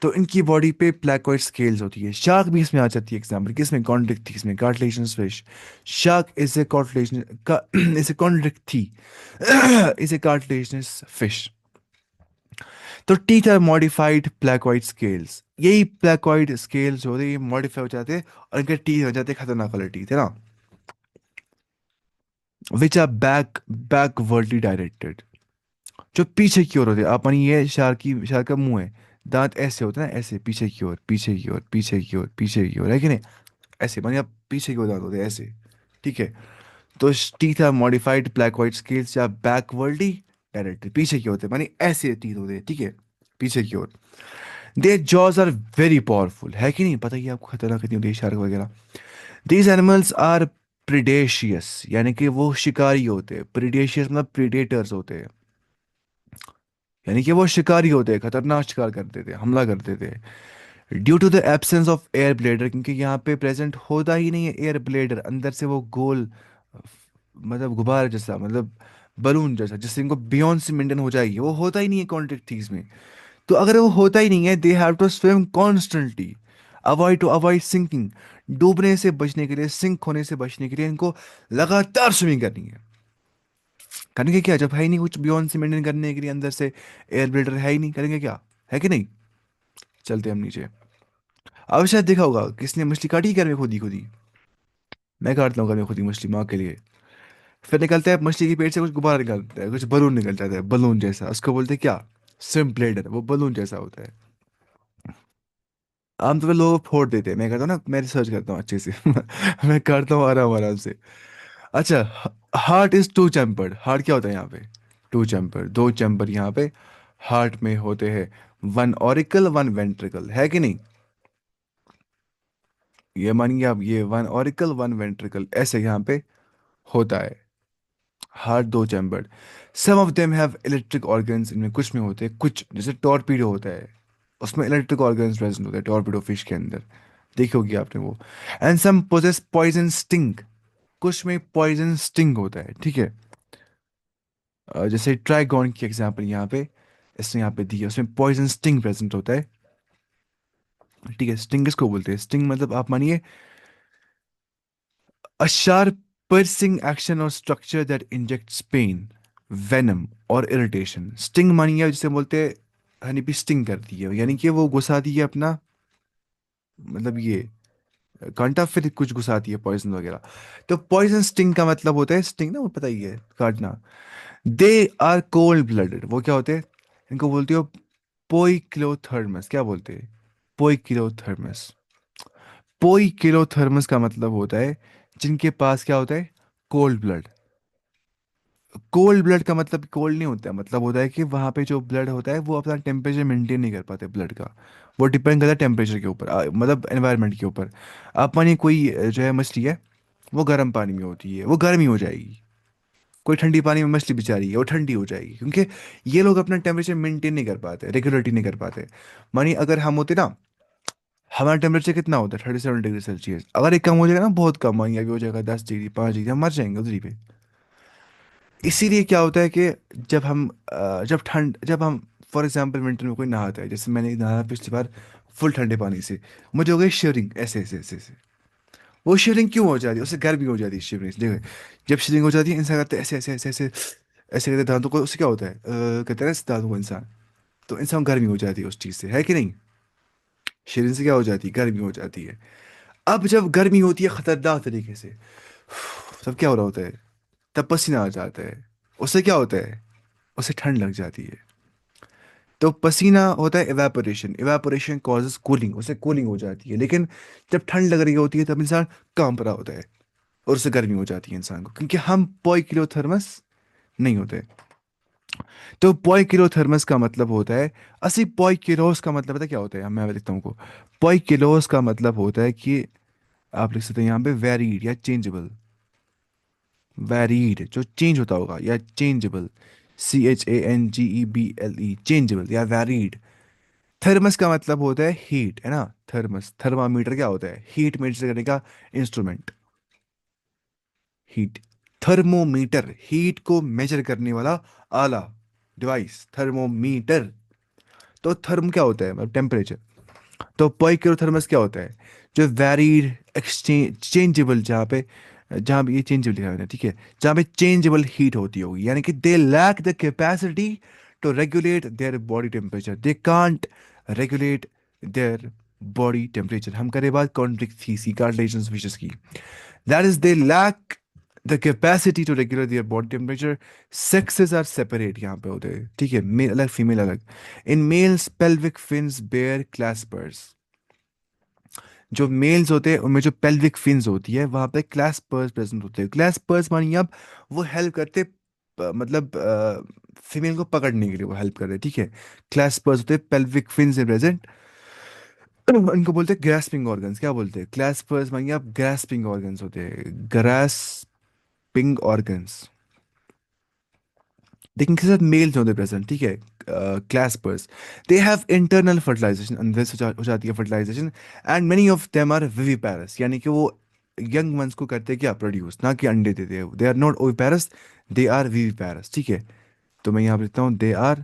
तो इनकी बॉडी पे प्लैकॉइड स्केल्स होती है। शार्क भी इसमें आ जाती है एग्जाम्पल, किसमें, कॉन्ड्रिक थी इसमें, cartilaginous fish. Shark is a cartilaginous is a chondrichthyes is a cartilaginous fish. तो teeth are modified placoid scales, यही प्लैकॉइड स्केल्स होते हैं, ये मॉडिफाई हो जाते हैं और इनके टीथ हो जाते हैं खतरनाक वाले टीथ, है ना, विच आर बैकवर्डली डायरेक्टेड, जो पीछे की ओर होते हैं। अपन, ये शार्क का मुंह है, दांत ऐसे होते हैं ना, ऐसे पीछे की ओर, पीछे की ओर, पीछे की ओर, पीछे की ओर, है कि नहीं, ऐसे मानिए आप पीछे की ओर दांत होते हैं ऐसे। ठीक है। तो teeth are modified placoid scales या बैकवर्डली डायरेक्टेड, पीछे की होते हैं मानी ऐसे टीथ होते हैं। ठीक है, पीछे की ओर। दे जॉज आर वेरी पावरफुल, है कि नहीं, पता ही है आपको खतरनाक कितनी होती है शार्क वगैरह। दीज एनिमल्स आर प्रिडेशियस, यानी कि वो शिकारी होते हैं, प्रिडेशियस मतलब प्रीडेटर्स होते हैं, यानी कि वो शिकारी होते हैं, खतरनाक शिकार करते थे, हमला करते थे। Due to the absence of air bladder, क्योंकि यहाँ पे प्रेजेंट होता ही नहीं है एयर ब्लेडर, अंदर से वो गोल मतलब गुब्बारा जैसा, मतलब बलून जैसा, जिससे इनको बियॉन्ड से मेंटेन हो जाएगी, वो होता ही नहीं है कॉन्ट्रैक्ट थीस में। तो अगर वो होता ही नहीं है, they have to swim constantly, avoid sinking, डूबने से बचने के लिए, सिंक होने से बचने के लिए इनको लगातार स्विमिंग करनी है। करेंगे क्या, जब है ही नहीं कुछ बियॉन्ड से मेंटेन करने के लिए, अंदर से एयर ब्लेडर है ही नहीं, करेंगे क्या, है कि नहीं। चलते हम नीचे। अब शायद देखा होगा किसने मछली काटी, घर में खुद ही खुद ही, मैं काटता हूँ घर में खुद ही मछली माँ के लिए। फिर निकलता है मछली के पेट से कुछ गुब्बारा निकलता है, कुछ बलून निकल जाता है, बलून जैसा, उसको बोलते हैं क्या, स्विम ब्लेडर, वो बलून जैसा होता है। आमतौर पर लोग फोड़ देते हैं, मैं कहता हूँ ना, मैं रिसर्च करता हूँ अच्छे से मैं करता हूँ आराम आराम से। अच्छा, हार्ट इज टू चैम्पर्ड, हार्ट क्या होता है यहाँ पे, टू चैम्पर, दो चैम्पर यहाँ पे हार्ट में होते हैं, वन ऑरिकल वन वेंट्रिकल, है कि नहीं। ये मानिए आप, ये वन ऑरिकल वन वेंट्रिकल ऐसे यहाँ पे होता है, हार्ट दो chambered. Some of them have electric organs, इनमें कुछ में होते हैं, कुछ जैसे टॉर्पीडो होता है, उसमें इलेक्ट्रिक ऑर्गन्स प्रेजेंट होते हैं, टॉर्पीडो फिश के अंदर, देखी होगी आपने वो। And some possess poison sting, कुछ में पॉइजन स्टिंग होता है। ठीक है। जैसे ट्राइगॉन की एग्जांपल यहाँ पे इसने यहाँ पे दी है, उसमें पॉइजन स्टिंग प्रेजेंट होता है। ठीक है, स्टिंग किसको बोलते हैं, स्टिंग मतलब आप मानिए a sharp piercing action or structure that injects pain, venom और irritation। स्टिंग मानिए जिसे बोलते हैं हनी भी स्टिंग करती है, यानी कि वो घुसाती है अपना, मतलब ये कांटा, फिर कुछ घुसाती है पॉइजन वगैरह। तो पॉइजन स्टिंग का मतलब होता है, स्टिंग ना वो पता ही है, काटना। दे आर कोल्ड ब्लडेड, वो क्या होते हैं, इनको बोलते हो पोइक्लोथर्मस, क्या बोलते हैं, पोइक्लोथर्मस। पोइक्लोथर्मस का मतलब होता है जिनके पास क्या होता है, कोल्ड ब्लड। कोल्ड ब्लड का मतलब कोल्ड नहीं होता है, मतलब होता है कि वहाँ पे जो ब्लड होता है वो अपना टेम्परेचर मेंटेन नहीं कर पाते ब्लड का, वो डिपेंड करता है टेम्परेचर के ऊपर, मतलब एनवायरनमेंट के ऊपर। आप मानिए कोई जो है मछली है, वो गर्म पानी में होती है, वो गर्म ही हो जाएगी। कोई ठंडी पानी में मछली बेचारी है, वो ठंडी हो जाएगी, क्योंकि ये लोग अपना टेम्परेचर मेंटेन नहीं कर पाते, रेगुलेटरी नहीं कर पाते। मानिए अगर हम होते ना, हमारा टेम्परेचर कितना होता है, 37 डिग्री सेल्सियस, अगर ये कम हो जाएगा ना, बहुत कम, मानिए अभी हो जाएगा 10 डिग्री, 5 डिग्री, हम मर जाएंगे उधरी पे। इसीलिए क्या होता है कि जब हम फॉर एग्जांपल विंटर में कोई नहाता है, जैसे मैंने नहाया पिछली बार फुल ठंडे पानी से, मुझे हो गई शिवरिंग, ऐसे ऐसे ऐसे ऐसे। वो शिवरिंग क्यों हो जाती है? उससे गर्मी हो जाती है शिवरिंग, देखो। जब शिवरिंग हो जाती है, इंसान करते हैं ऐसे ऐसे ऐसे ऐसे, ऐसे करते दांतों को, उससे क्या होता है, कहते हैं ना इस दांतों को इंसान, तो इंसान गर्मी हो जाती है उस चीज़ से, है कि नहीं? शिवरिंग से क्या हो जाती है, गर्मी हो जाती है। अब जब गर्मी होती है खतरनाक तरीके से, तब क्या हो रहा होता है, तब पसीना आ जाता है। उससे क्या होता है, उससे ठंड लग जाती है। तो पसीना होता है इवेपोरेशन, इवेपोरेशन कॉजेज कूलिंग, उससे कूलिंग हो जाती है। लेकिन जब ठंड लग रही होती है तब इंसान कांप रहा होता है, और उससे गर्मी हो जाती है इंसान को, क्योंकि हम पोइकिलोथर्मस नहीं होते। तो पोइकिलोथर्मस का मतलब होता है, असली पोइकिलोस का मतलब पता है क्या होता है, मैं देखता हूँ को। पोइकिलोस का मतलब होता है कि आप लिख सकते हैं यहाँ पे वेरीड या चेंजेबल। वेरीड जो चेंज होता होगा, या चेंजेबल, CHANGEBLE, चेंजेबल या वेरीड। थर्मस का मतलब होता है हीट, है ना? थर्मस, थर्मामीटर क्या होता है, हीट मेजर करने का इंस्ट्रूमेंट। हीट, थर्मोमीटर, हीट को मेजर करने वाला आला, डिवाइस, थर्मोमीटर। तो थर्म क्या होता है, मतलब टेम्परेचर। तो पोइक्रोथर्मस क्या होता है, जो वेरीड एक्सचेंज चेंजेबल, जहाँ पे ये चेंजेबल लिखा हुआ है, ठीक है, जहाँ पे चेंजेबल हीट होती होगी, यानी कि they lack the capacity to regulate their body temperature, they can't regulate their body temperature. हम करें बात कॉन्फ्लिक्ट थी कार्टिलेजन्स फिशेस की, that is they lack the capacity to regulate their body temperature. Sexes are separate यहाँ पे होते हैं, ठीक है, मेल अलग फीमेल अलग। In males pelvic fins bear claspers, जो मेल्स होते हैं उनमें जो पेल्विक फिन्स होती है वहां पे क्लैस्पर्स प्रेजेंट होते हैं। क्लैस्पर्स मानिए आप, वो हेल्प करते, मतलब फीमेल को पकड़ने के लिए वो हेल्प कर रहे हैं, ठीक है। क्लैस्पर्स होते हैं, पेल्विक फिन्स है प्रेजेंट। उनको बोलते हैं ग्रास्पिंग ऑर्गन्स, क्या बोलते हैं, क्लैस्पर्स मानिए आप, ग्रास्पिंग ऑर्गन्स होते हैं, ग्रास्पिंग ऑर्गन्स। लेकिन किसी साथ मेल्स होते प्रेजेंट, ठीक है, claspers. They have internal fertilization, अंदर से हो जाती है fertilization. And many of them are viviparous, यानी कि वो यंग वंस को करते हैं क्या, प्रोड्यूस, ना कि अंडे देते हैं। They are not oviparous, they are viviparous, ठीक है। तो मैं यहाँ पे लिखता हूँ, दे आर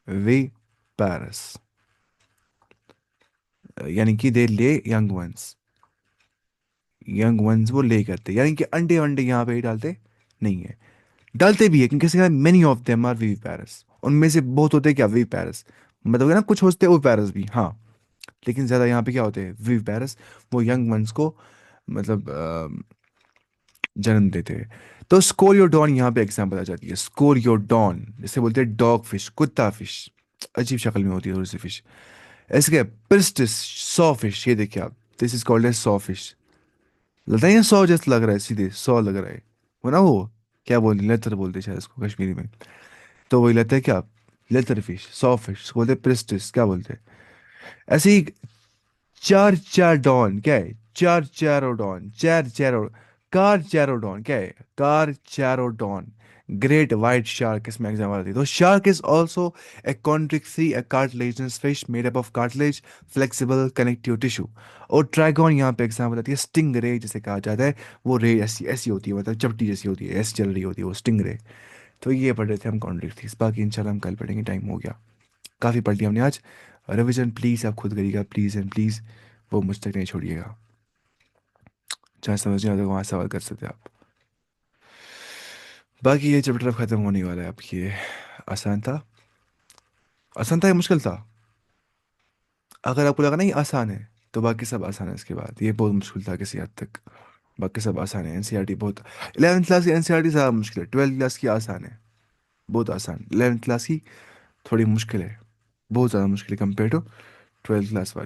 विविपैरस, यानी कि दे ले यंग वंस, यंग वंस वो ले करते, यानी कि अंडे वंडे यहाँ पे ही डालते नहीं है। डालते भी है, क्योंकि many of them are viviparous, उनमें से बहुत होते हैं क्या, विविपैरस। मतलब है ना, कुछ होते हैं ओविपैरस भी, हाँ। लेकिन ज्यादा यहाँ पे क्या होते हैं, विविपैरस। वो यंग वंस को मतलब जन्म देते हैं। तो स्कोरियोडॉन यहाँ पे एग्जाम्पल आ जाती है, स्कोरियोडॉन, जिसे बोलते हैं डॉग फिश, कुत्ता फिश, अजीब शक्ल में होती है थोड़ी सी फिश। इसके पिस्टिस, सॉ फिश, ये देखिए आप, this is called as saw fish. लगता है सौ जैसा लग रहा है, सीधे सौ लग रहा है, वो ना वो, क्या बोलते, लेतर बोलते हैं शायद इसको कश्मीरी में। तो वही लेते हैं क्या, लेतर फिश, सॉ फिश बोलते हैं, प्रिस्टिस क्या बोलते हैं। ऐसे ही चार चारोडॉन क्या है, चार चारोडॉन, चार चारो, कार चारोडॉन क्या है, carcharodon. Great white shark इसमें एग्जाम आती है। तो shark is also a chondrichthyes, a cartilaginous fish made up of cartilage, flexible connective tissue. और ट्राइगॉन यहाँ पे एग्जाम आती है, स्टिंग रे जिसे कहा जाता है। वो रे ऐसी ऐसी होती है, मतलब चपटी जैसी होती है, ऐसी चल रही होती है वो स्टिंग रे। तो ये पढ़ रहे थे हम कॉन्ट्रिक थी, बाकी इंशाल्लाह हम कल पढ़ेंगे, टाइम हो गया। काफ़ी पढ़ लिया हमने आज। रिवीजन प्लीज़ आप खुद करिएगा, प्लीज़ एंड प्लीज़, वो मुझ तक नहीं छोड़िएगा। जहाँ समझ नहीं आता वहाँ सवाल कर सकते हैं आप। बाकी ये चैप्टर अब ख़त्म होने वाला है। अब ये आसान था, आसान था या मुश्किल था? अगर आपको लगा ना ये आसान है, तो बाकी सब आसान है। इसके बाद ये बहुत मुश्किल था किसी हद तक, बाकी सब आसान है। एनसीईआरटी बहुत, 11th क्लास की एनसीईआरटी ज़्यादा मुश्किल है, 12th क्लास की आसान है, बहुत आसान। 11th क्लास की थोड़ी मुश्किल है, बहुत ज़्यादा मुश्किल है कंपेयर टू 12th क्लास वाली।